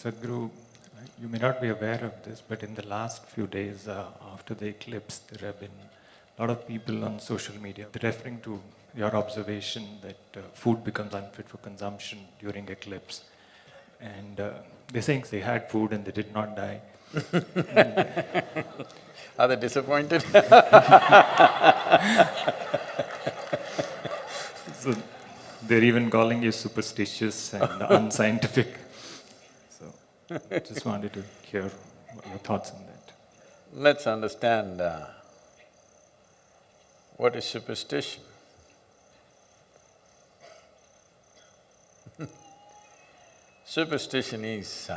Sadhguru, you may not be aware of this, but in the last few days after the eclipse, there have been a lot of people on social media referring to your observation that food becomes unfit for consumption during eclipse. And they're saying they had food and they did not die. Are they disappointed? So they're even calling you superstitious and unscientific. So just wanted to hear your thoughts on that. Let's understand what is superstition. Superstition is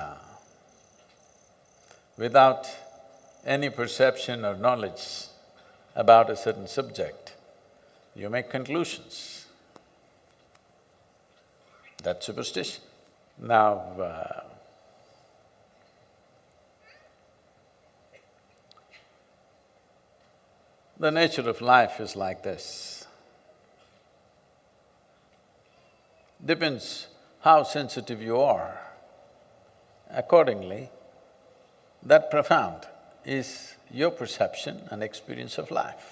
without any perception or knowledge about a certain subject, you make conclusions. That's superstition. Now, the nature of life is like this. Depends how sensitive you are. Accordingly, that profound is your perception and experience of life.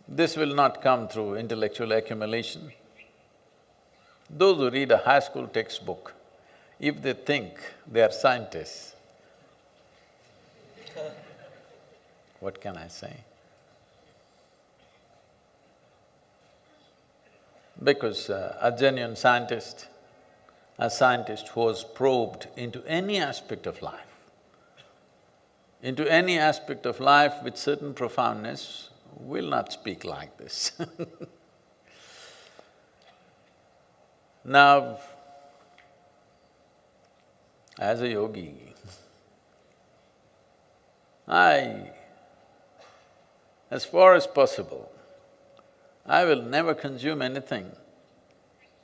This will not come through intellectual accumulation. Those who read a high school textbook, if they think they are scientists, what can I say? Because a genuine scientist, a scientist who has probed into any aspect of life, with certain profoundness, will not speak like this. Now, as a yogi, as far as possible, I will never consume anything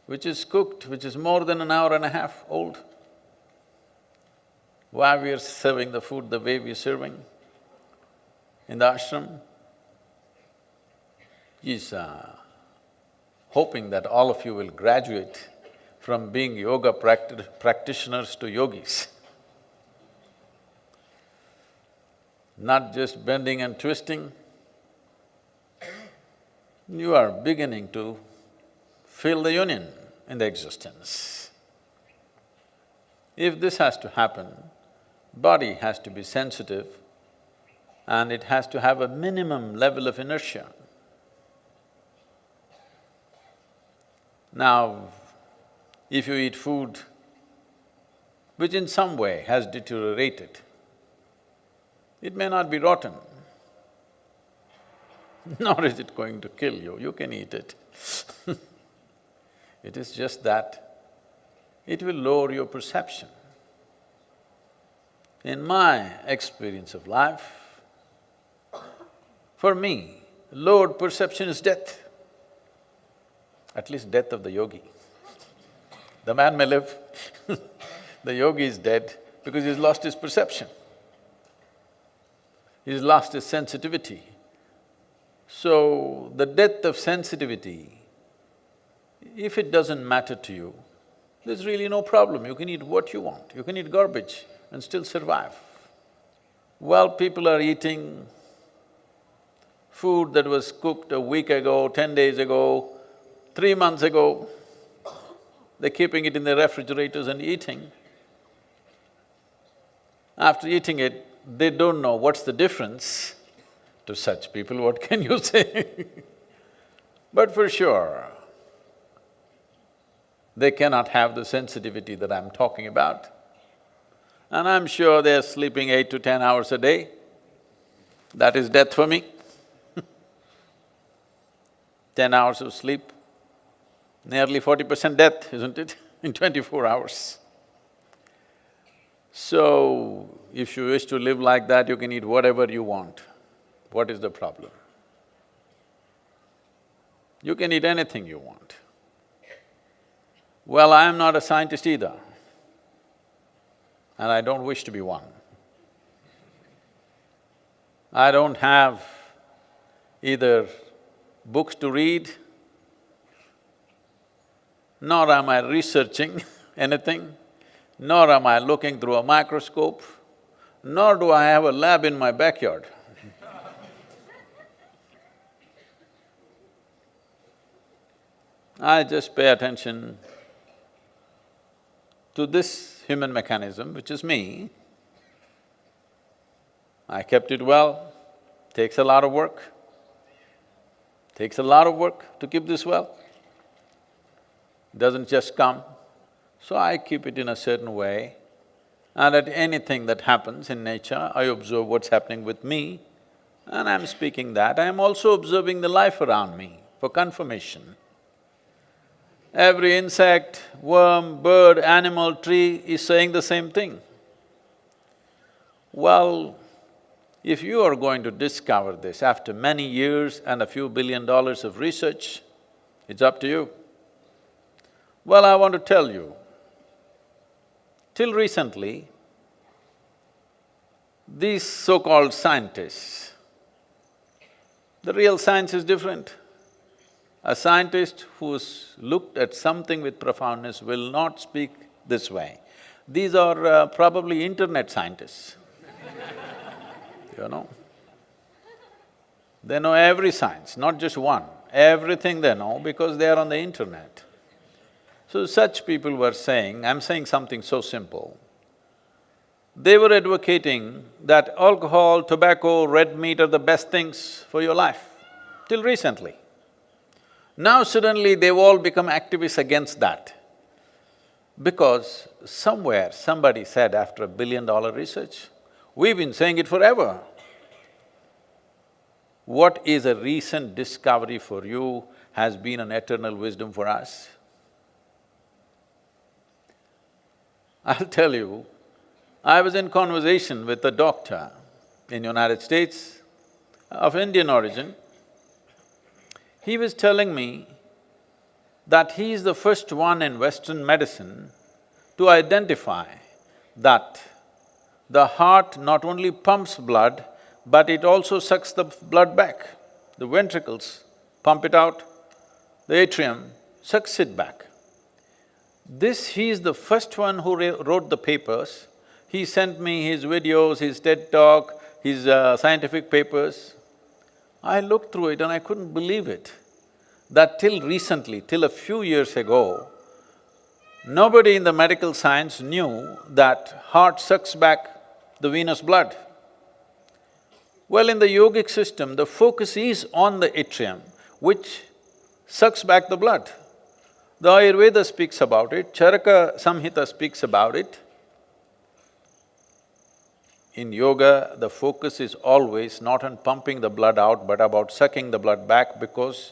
which is cooked, which is more than an hour and a half old. Why we are serving the food the way we are serving in the ashram is hoping that all of you will graduate from being yoga practitioners to yogis. Not just bending and twisting, you are beginning to feel the union in the existence. If this has to happen, body has to be sensitive and it has to have a minimum level of inertia. Now, if you eat food which in some way has deteriorated, it may not be rotten, nor is it going to kill you, you can eat it. It is just that it will lower your perception. In my experience of life, for me, lowered perception is death. At least death of the yogi. The man may live, the yogi is dead because he's lost his perception. He's lost his sensitivity. So, the death of sensitivity, if it doesn't matter to you, there's really no problem, you can eat what you want, you can eat garbage and still survive. While people are eating food that was cooked a week ago, 10 days ago, 3 months ago, they're keeping it in their refrigerators and eating. After eating it, they don't know what's the difference. To such people, what can you say? But for sure, they cannot have the sensitivity that I'm talking about. And I'm sure they're sleeping 8 to 10 hours a day. That is death for me. 10 hours of sleep, nearly 40% death, isn't it, in 24 hours. So, if you wish to live like that, you can eat whatever you want. What is the problem? You can eat anything you want. Well, I am not a scientist either, and I don't wish to be one. I don't have either books to read, nor am I researching anything, nor am I looking through a microscope, nor do I have a lab in my backyard. I just pay attention to this human mechanism, which is me. I kept it well, takes a lot of work. Takes a lot of work to keep this well. Doesn't just come. So I keep it in a certain way, and at anything that happens in nature, I observe what's happening with me, and I'm speaking that. I am also observing the life around me for confirmation. Every insect, worm, bird, animal, tree is saying the same thing. Well, if you are going to discover this after many years and a few $1 billion of research, it's up to you. Well, I want to tell you, till recently, these so-called scientists, the real science is different. A scientist who's looked at something with profoundness will not speak this way. These are probably internet scientists, you know. They know every science, not just one. Everything they know because they are on the internet. So such people were saying, I'm saying something so simple. They were advocating that alcohol, tobacco, red meat are the best things for your life, till recently. Now suddenly they've all become activists against that, because somewhere somebody said after $1 billion research, we've been saying it forever. What is a recent discovery for you has been an eternal wisdom for us. I'll tell you, I was in conversation with a doctor in United States of Indian origin. He was telling me that he is the first one in Western medicine to identify that the heart not only pumps blood, but it also sucks the blood back. The ventricles pump it out, the atrium sucks it back. He is the first one who wrote the papers. He sent me his videos, his TED talk, his scientific papers. I looked through it and I couldn't believe it, that till recently, till a few years ago, nobody in the medical science knew that heart sucks back the venous blood. Well, in the yogic system, the focus is on the atrium, which sucks back the blood. The Ayurveda speaks about it, Charaka Samhita speaks about it. In yoga, the focus is always not on pumping the blood out, but about sucking the blood back, because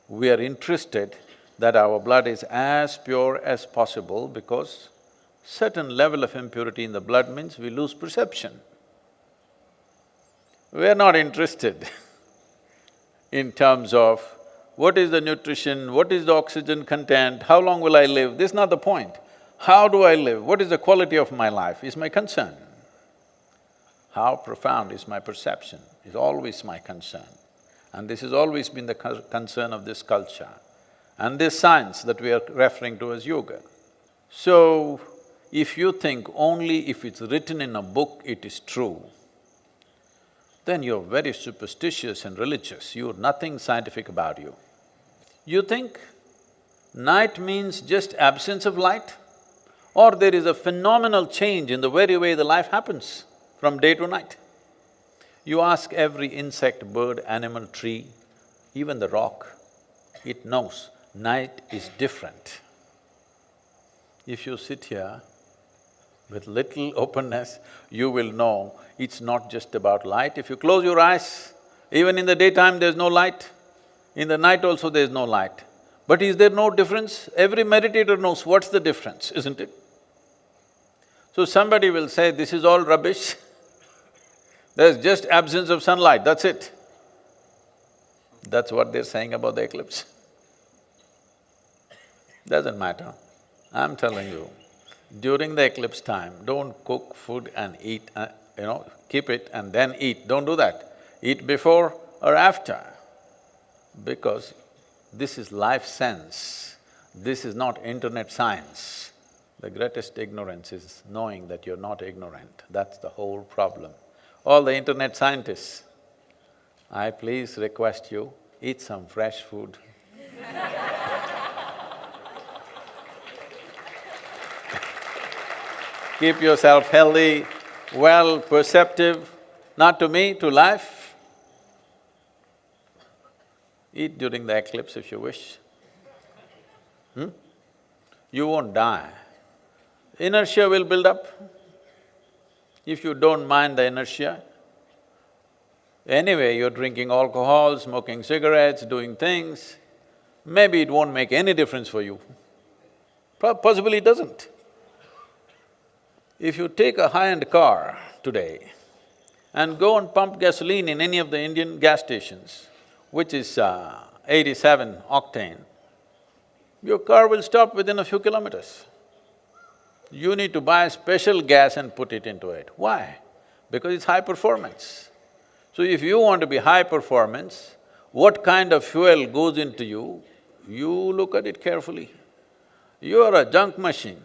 we are interested that our blood is as pure as possible, because certain level of impurity in the blood means we lose perception. We are not interested in terms of what is the nutrition, what is the oxygen content, how long will I live, this is not the point. How do I live, what is the quality of my life is my concern. How profound is my perception is always my concern. And this has always been the concern of this culture and this science that we are referring to as yoga. So, if you think only if it's written in a book it is true, then you're very superstitious and religious, you're nothing scientific about you. You think night means just absence of light, or there is a phenomenal change in the very way the life happens from day to night. You ask every insect, bird, animal, tree, even the rock, it knows night is different. If you sit here with little openness, you will know it's not just about light. If you close your eyes, even in the daytime there's no light, in the night also there's no light. But is there no difference? Every meditator knows what's the difference, isn't it? So somebody will say, this is all rubbish, there's just absence of sunlight, that's it. That's what they're saying about the eclipse. Doesn't matter. I'm telling you, during the eclipse time, don't cook food and eat, keep it and then eat, don't do that. Eat before or after, because this is life sense, this is not internet science. The greatest ignorance is knowing that you're not ignorant, that's the whole problem. All the internet scientists, I please request you, eat some fresh food. Keep yourself healthy, well, perceptive, not to me, to life. Eat during the eclipse if you wish. You won't die. Inertia will build up. If you don't mind the inertia, anyway, you're drinking alcohol, smoking cigarettes, doing things, maybe it won't make any difference for you. Possibly it doesn't. If you take a high-end car today and go and pump gasoline in any of the Indian gas stations, which is 87 octane, your car will stop within a few kilometers. You need to buy special gas and put it into it. Why? Because it's high performance. So if you want to be high performance, what kind of fuel goes into you, you look at it carefully. You are a junk machine.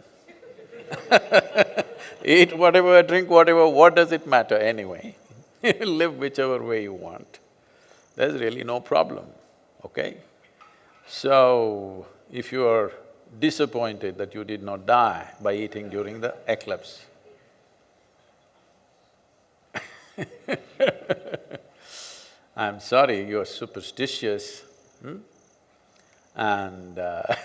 Eat whatever, drink whatever, what does it matter anyway? Live whichever way you want. There's really no problem, okay? So, if you are disappointed that you did not die by eating during the eclipse, I'm sorry, you're superstitious, and the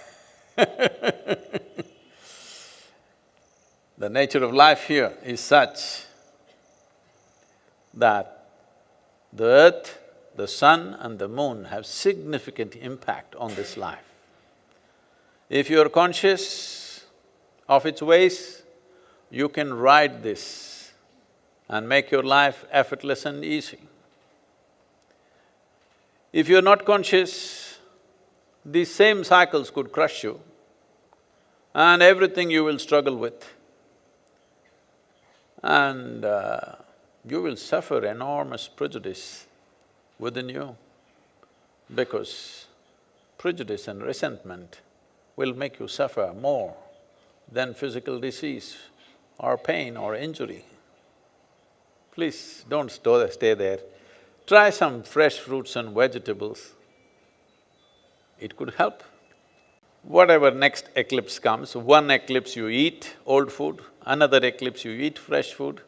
nature of life here is such that the earth, the sun and the moon have significant impact on this life. If you're conscious of its ways, you can ride this and make your life effortless and easy. If you're not conscious, these same cycles could crush you and everything you will struggle with. And you will suffer enormous prejudice within you, because prejudice and resentment will make you suffer more than physical disease or pain or injury. Please don't stay there. Try some fresh fruits and vegetables. It could help. Whatever next eclipse comes, one eclipse you eat old food, another eclipse you eat fresh food,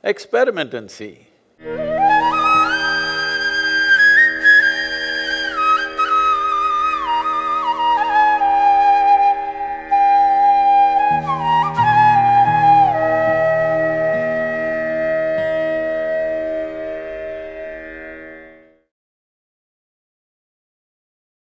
experiment and see.